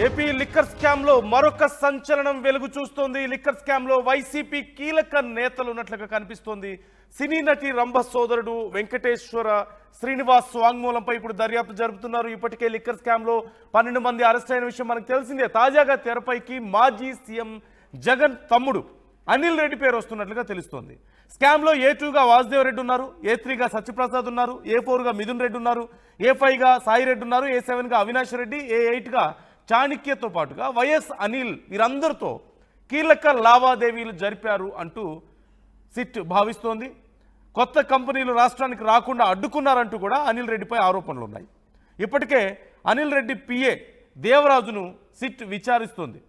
AP liquor scam లో మరొక సంచలనం వెలుగు చూస్తోంది. లిక్కర్ స్కామ్ లో వైసీపీ కీలక నేతలు ఉన్నట్లుగా కనిపిస్తోంది. సినీ నటి రంభ సోదరుడు వెంకటేశ్వర శ్రీనివాస్ వాంగ్మూలంపై ఇప్పుడు దర్యాప్తు జరుపుతున్నారు. ఇప్పటికే లిక్కర్ స్కామ్ లో 12 మంది అరెస్ట్ అయిన విషయం మనకు తెలిసిందే. తాజాగా తెరపైకి మాజీ సీఎం జగన్ తమ్ముడు అనిల్ రెడ్డి పేరు వస్తున్నట్లుగా తెలుస్తోంది. స్కామ్ లో A2గా వాసుదేవ్ రెడ్డి ఉన్నారు, A3గా సత్యప్రసాద్ ఉన్నారు, A4గా మిథున్ రెడ్డి ఉన్నారు, A5గా సాయి రెడ్డి ఉన్నారు, A7గా అవినాష్ రెడ్డి, A8గా చాణక్యతో పాటుగా వైఎస్ అనిల్ వీరందరితో కీలక లావాదేవీలు జరిపారు అంటూ సిట్ భావిస్తోంది. కొత్త కంపెనీలు రాష్ట్రానికి రాకుండా అడ్డుకున్నారంటూ కూడా అనిల్ రెడ్డిపై ఆరోపణలు ఉన్నాయి. ఇప్పటికే అనిల్ రెడ్డి పిఏ దేవరాజును సిట్ విచారిస్తోంది.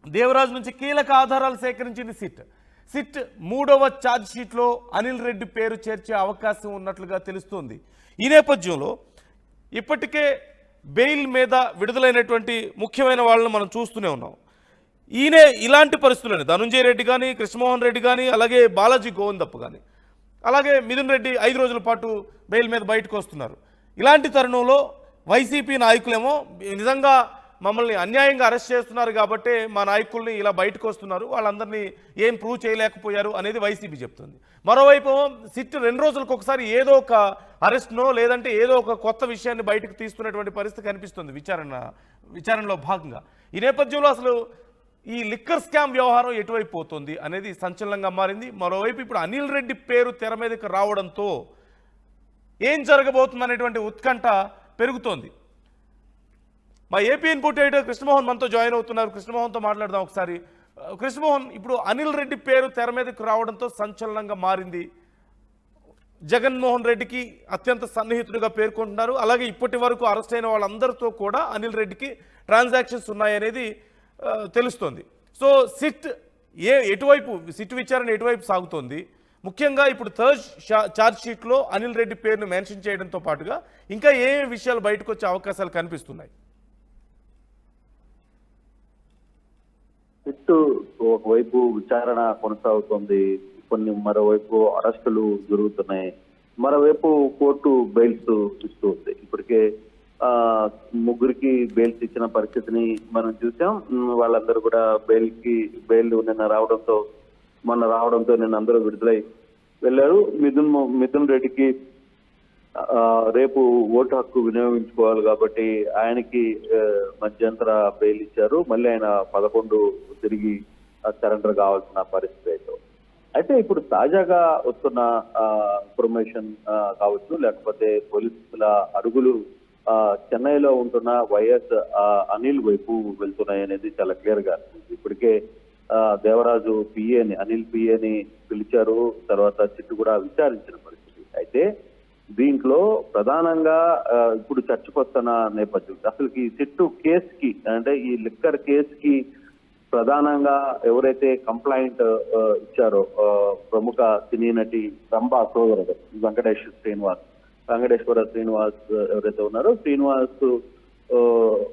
దేవరాజు నుంచి కీలక ఆధారాలు సేకరించింది సిట్ 3వ ఛార్జ్ షీట్లో అనిల్ రెడ్డి పేరు చేర్చే అవకాశం ఉన్నట్లుగా తెలుస్తోంది. ఈ నేపథ్యంలో ఇప్పటికే బెయిల్ మీద విడుదలైనటువంటి ముఖ్యమైన వాళ్ళని మనం చూస్తూనే ఉన్నాం. ఈయనే ఇలాంటి పరిస్థితులని ధనుంజయ రెడ్డి కానీ, కృష్ణమోహన్ రెడ్డి కానీ, అలాగే బాలాజీ గోవిందప్ప కానీ, అలాగే మిథున్ రెడ్డి 5 రోజుల పాటు బెయిల్ మీద బయటకు వస్తున్నారు. ఇలాంటి తరుణంలో వైసీపీ నాయకులేమో నిజంగా మమ్మల్ని అన్యాయంగా అరెస్ట్ చేస్తున్నారు కాబట్టి మా నాయకుల్ని ఇలా బయటకు వస్తున్నారు, వాళ్ళందరినీ ఏం ప్రూవ్ చేయలేకపోయారు అనేది వైసీపీ చెప్తుంది. మరోవైపు సిట్ 2 రోజులకు ఒకసారి ఏదో ఒక అరెస్ట్నో లేదంటే ఏదో ఒక కొత్త విషయాన్ని బయటకు తీస్తున్నటువంటి పరిస్థితి కనిపిస్తుంది విచారణలో భాగంగా. ఈ నేపథ్యంలో అసలు ఈ లిక్కర్ స్కామ్ వ్యవహారం ఎటువైపు పోతుంది అనేది సంచలనంగా మారింది. మరోవైపు ఇప్పుడు అనిల్ రెడ్డి పేరు తెర మీదకి రావడంతో ఏం జరగబోతుంది అనేటువంటి ఉత్కంఠ పెరుగుతోంది. మా ఏపీ ఇన్పుట్ ఎడిటర్ కృష్ణమోహన్ మనతో జాయిన్ అవుతున్నారు. కృష్ణమోహన్తో మాట్లాడదాం ఒకసారి. కృష్ణమోహన్, ఇప్పుడు అనిల్ రెడ్డి పేరు తెర మీదకి రావడంతో సంచలనంగా మారింది. జగన్మోహన్ రెడ్డికి అత్యంత సన్నిహితుడిగా పేర్కొంటున్నారు. అలాగే ఇప్పటి వరకు అరెస్ట్ అయిన వాళ్ళందరితో కూడా అనిల్ రెడ్డికి ట్రాన్సాక్షన్స్ ఉన్నాయనేది తెలుస్తోంది. సో సిట్ విచారణ ఎటువైపు సాగుతోంది? ముఖ్యంగా ఇప్పుడు థర్డ్ ఛార్జ్ షీట్లో అనిల్ రెడ్డి పేరును మెన్షన్ చేయడంతో పాటుగా ఇంకా ఏ విషయాలు బయటకు వచ్చే అవకాశాలు కనిపిస్తున్నాయి? సిట్టు ఒకవైపు విచారణ కొనసాగుతోంది, మరోవైపు అరెస్టులు జరుగుతున్నాయి, మరోవైపు కోర్టు బెయిల్స్ ఇస్తుంది. ఇప్పటికే ముగ్గురికి బెయిల్స్ ఇచ్చిన పరిస్థితిని మనం చూసాం. వాళ్ళందరూ కూడా బెయిల్ మొన్న రావడంతో నిన్న అందరూ విడుదలై వెళ్ళారు. మిథున్ రెడ్డికి రేపు ఓటు హక్కు వినియోగించుకోవాలి కాబట్టి ఆయనకి మధ్యంతర బెయిల్ ఇచ్చారు. మళ్ళీ ఆయన 11 తిరిగి సరెండర్ కావాల్సిన పరిస్థితి అయితే ఇప్పుడు తాజాగా వస్తున్న ఇన్ఫర్మేషన్ కావచ్చు, లేకపోతే పోలీసుల అడుగులు చెన్నైలో ఉంటున్న వైఎస్ అనిల్ వైపు వెళ్తున్నాయి అనేది చాలా క్లియర్ గా. ఇప్పటికే దేవరాజు అనిల్ పిఏని పిలిచారు. తర్వాత సిట్టు కూడా విచారించిన పరిస్థితి. అయితే దీంట్లో ప్రధానంగా ఇప్పుడు చర్చకొస్తున్న నేపథ్యం అసలు ఈ సిట్టు కేసుకి, అంటే ఈ లిక్కర్ కేసుకి ప్రధానంగా ఎవరైతే కంప్లైంట్ ఇచ్చారో ప్రముఖ సినీ నటి రంభ సోదరుడు వెంకటేశ్వర శ్రీనివాస్ ఎవరైతే ఉన్నారో, శ్రీనివాస్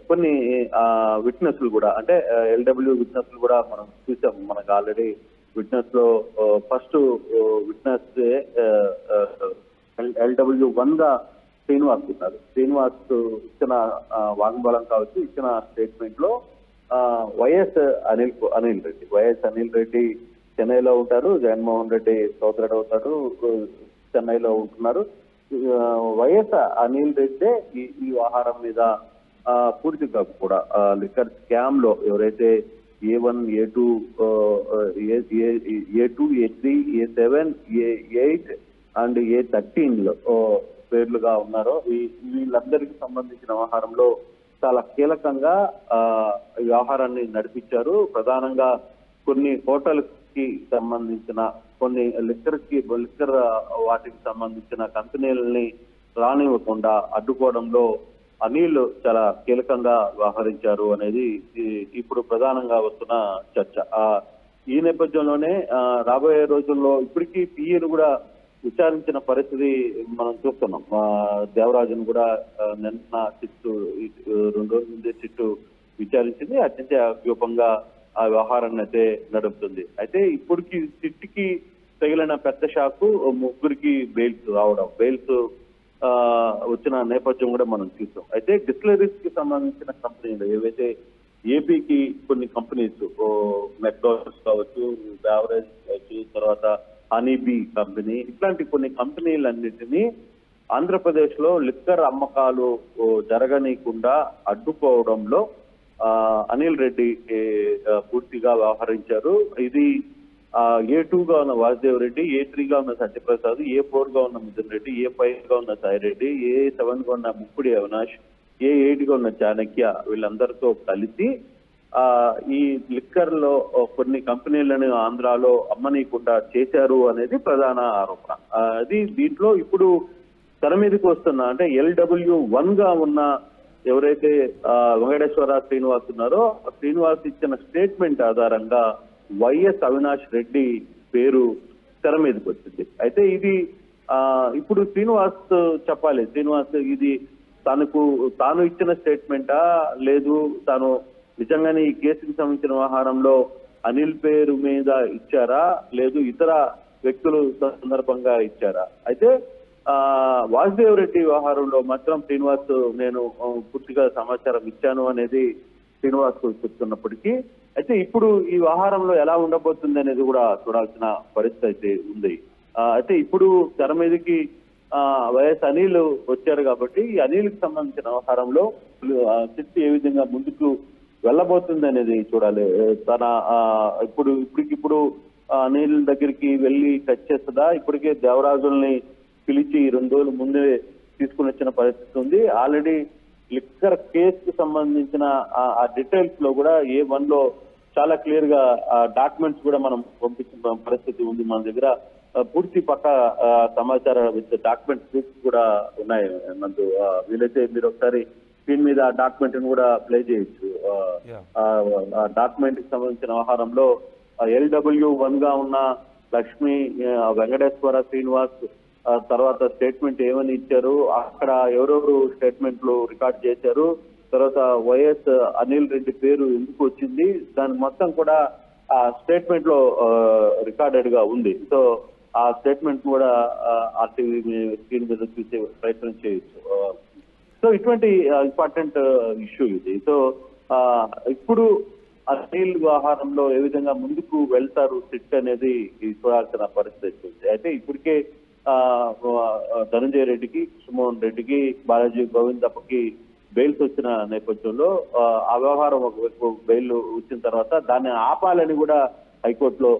కొన్ని విట్నెస్లు కూడా, అంటే LW విట్నెస్లు కూడా మనం చూసాం. మనకు ఆల్రెడీ విట్నెస్ లో ఫస్ట్ విట్నెస్ LW1 గా శ్రీనివాస్ ఉన్నారు. శ్రీనివాస్ ఇచ్చిన వాంగ్మూలం కావచ్చు, ఇచ్చిన స్టేట్మెంట్ లో వైఎస్ అనిల్ రెడ్డి చెన్నైలో ఉంటారు, జగన్మోహన్ రెడ్డి సోదరుడు అవుతాడు, చెన్నైలో ఉంటున్నారు. వైఎస్ అనిల్ రెడ్డి ఈ వ్యవహారం మీద పూర్తిగా కూడా లిక్కర్ స్కామ్ లో ఎవరైతే A1, A2, A3, A7, A8 and A13 లో పేర్లుగా ఉన్నారో వీళ్ళందరికీ సంబంధించిన వ్యవహారంలో చాలా కీలకంగా వ్యవహారాన్ని నడిపించారు. ప్రధానంగా కొన్ని హోటల్స్ కి సంబంధించిన, కొన్ని లిక్కర్ వాటికి సంబంధించిన కంపెనీలని రానివ్వకుండా అడ్డుకోవడంలో అనిల్ చాలా కీలకంగా వ్యవహరించారు అనేది ఇప్పుడు ప్రధానంగా వస్తున్న చర్చ. ఈ నేపథ్యంలోనే రాబోయే రోజుల్లో ఇప్పటికీ పిఏను కూడా విచారించిన పరిస్థితి మనం చూస్తున్నాం. దేవరాజును కూడా నిన్న సిట్టు 2 రోజుల ముందే సిట్టు విచారించింది. అత్యంత వ్యూపంగా ఆ వ్యవహారాన్ని అయితే నడుపుతుంది. అయితే ఇప్పటికి సిట్కి తగిలిన పెద్ద షాకు ముగ్గురికి బెయిల్స్ రావడం. బెయిల్స్ వచ్చిన నేపథ్యం కూడా మనం చూసాం. అయితే డిస్టిలరీస్ కి సంబంధించిన కంపెనీలు ఏవైతే ఏపీకి కొన్ని కంపెనీస్ మెక్డోనల్డ్స్ కావచ్చు, బ్యావరేజ్ కావచ్చు, తర్వాత హనీబీ కంపెనీ, ఇట్లాంటి కొన్ని కంపెనీలన్నిటినీ ఆంధ్రప్రదేశ్ లో లిక్కర్ అమ్మకాలు జరగనీయకుండా అడ్డుకోవడంలో అనిల్ రెడ్డి పూర్తిగా వ్యవహరించారు. ఇది A2 గా ఉన్న వాసుదేవ్ రెడ్డి, A3 గా ఉన్న సత్యప్రసాద్, A4 గా ఉన్న మిథున్ రెడ్డి, A5 గా ఉన్న సాయి రెడ్డి, A7 గా ఉన్న ముక్కుడి అవినాష్, A8 గా ఉన్న చాణక్య, వీళ్ళందరితో కలిసి ఈ లిక్కర్ లో కొన్ని కంపెనీలను ఆంధ్రాలో అమ్మనీయకుండా చేశారు అనేది ప్రధాన ఆరోపణ. అది దీంట్లో ఇప్పుడు తెర మీదకి వస్తున్న అంటే LW1 గా ఉన్న ఎవరైతే వెంకటేశ్వర శ్రీనివాస్ ఉన్నారో, శ్రీనివాస్ ఇచ్చిన స్టేట్మెంట్ ఆధారంగా వైఎస్ అవినాష్ రెడ్డి పేరు తెర మీదకి వచ్చింది. అయితే ఇది ఇప్పుడు శ్రీనివాస్ చెప్పాలి, శ్రీనివాస్ ఇది తాను ఇచ్చిన స్టేట్మెంటా, లేదు తాను నిజంగానే ఈ కేసుకి సంబంధించిన వ్యవహారంలో అనిల్ పేరు మీద ఇచ్చారా, లేదు ఇతర వ్యక్తులు సందర్భంగా ఇచ్చారా? అయితే వాసుదేవ్ రెడ్డి వ్యవహారంలో మాత్రం శ్రీనివాస్ నేను పూర్తిగా సమాచారం ఇచ్చాను అనేది శ్రీనివాస్ చెప్తున్నప్పటికీ, అయితే ఇప్పుడు ఈ వ్యవహారంలో ఎలా ఉండబోతుంది అనేది కూడా చూడాల్సిన పరిస్థితి అయితే ఉంది. అయితే ఇప్పుడు తెర మీదకి వైఎస్ అనిల్ వచ్చారు కాబట్టి ఈ అనిల్కి సంబంధించిన వ్యవహారంలో సిట్ ఏ విధంగా ముందుకు వెళ్ళబోతుంది అనేది చూడాలి. తన ఇప్పటికిప్పుడు అనిల్ దగ్గరికి వెళ్ళి టచ్ చేస్తుందా? ఇప్పటికే దేవరాజుల్ని పిలిచి 2 రోజులు ముందే తీసుకుని వచ్చిన పరిస్థితి ఉంది. ఆల్రెడీ లిక్కర్ కేసుకు సంబంధించిన ఆ డీటెయిల్స్ లో కూడా A1 లో చాలా క్లియర్ గా డాక్యుమెంట్స్ కూడా మనం పంపించిన పరిస్థితి ఉంది. మన దగ్గర పూర్తి పక్క సమాచార డాక్యుమెంట్ ప్రూఫ్స్ కూడా ఉన్నాయి. మనకు వీలైతే మీరు ఒకసారి స్క్రీన్ మీద ఆ డాక్యుమెంట్ కూడా ప్లే చేయొచ్చు. ఆ డాక్యుమెంట్ కి సంబంధించిన వ్యవహారంలో LW1 గా ఉన్న లక్ష్మి, వెంకటేశ్వర శ్రీనివాస్ తర్వాత స్టేట్మెంట్ ఏమని ఇచ్చారు, అక్కడ ఎవరెవరు స్టేట్మెంట్లు రికార్డ్ చేశారు, తర్వాత వైఎస్ అనిల్ రెడ్డి పేరు ఎందుకు వచ్చింది, దాని మొత్తం కూడా ఆ స్టేట్మెంట్ లో రికార్డెడ్ గా ఉంది. సో ఆ స్టేట్మెంట్ కూడా RTV స్క్రీన్ మీద చూసే ప్రయత్నం చేయొచ్చు. సో ఇటువంటి ఇంపార్టెంట్ ఇష్యూ ఇది. సో ఇప్పుడు అనిల్ వ్యవహారంలో ఏ విధంగా ముందుకు వెళ్తారు సిట్ అనేది చూడాల్సిన పరిస్థితి ఉంది. అయితే ఇప్పటికే ధనంజయ రెడ్డికి, సుమోహన్ రెడ్డికి, బాలాజీ గోవిందప్పకి బెయిల్స్ వచ్చిన నేపథ్యంలో ఆ వ్యవహారం ఒకవైపు బెయిల్ వచ్చిన తర్వాత దాన్ని ఆపాలని కూడా హైకోర్టులో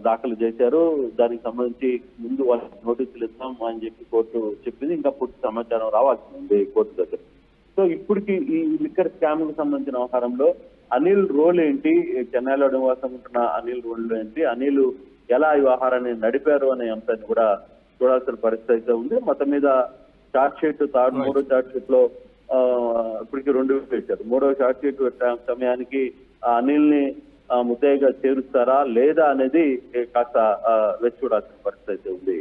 దాఖలు చేశారు. దానికి సంబంధించి ముందు వాళ్ళకి నోటీసులు ఇస్తాం అని చెప్పి కోర్టు చెప్పింది. ఇంకా పూర్తి సమాచారం రావాల్సి ఉంది కోర్టు దగ్గర. సో ఇప్పటికి ఈ లిక్కర్ స్కామ్ కు సంబంధించిన వ్యవహారంలో అనిల్ రోల్ ఏంటి, చెన్నైలో నివాసం ఉంటున్న అనిల్ రోల్ ఏంటి, అనిల్ ఎలా ఈ వ్యవహారాన్ని నడిపారు అనే అంశాన్ని కూడా చూడాల్సిన పరిస్థితి అయితే ఉంది. మొత్తం మీద చార్జ్ షీట్ మూడో చార్జ్ షీట్ లో ఇప్పటికి 2 వేశారు. 3వ చార్జ్ షీట్ సమయానికి అనిల్ ని ముద్దాయిగా చేరుస్తారా లేదా అనేది కాస్త వేచి చూడాల్సిన పరిస్థితి అయితే ఉంది.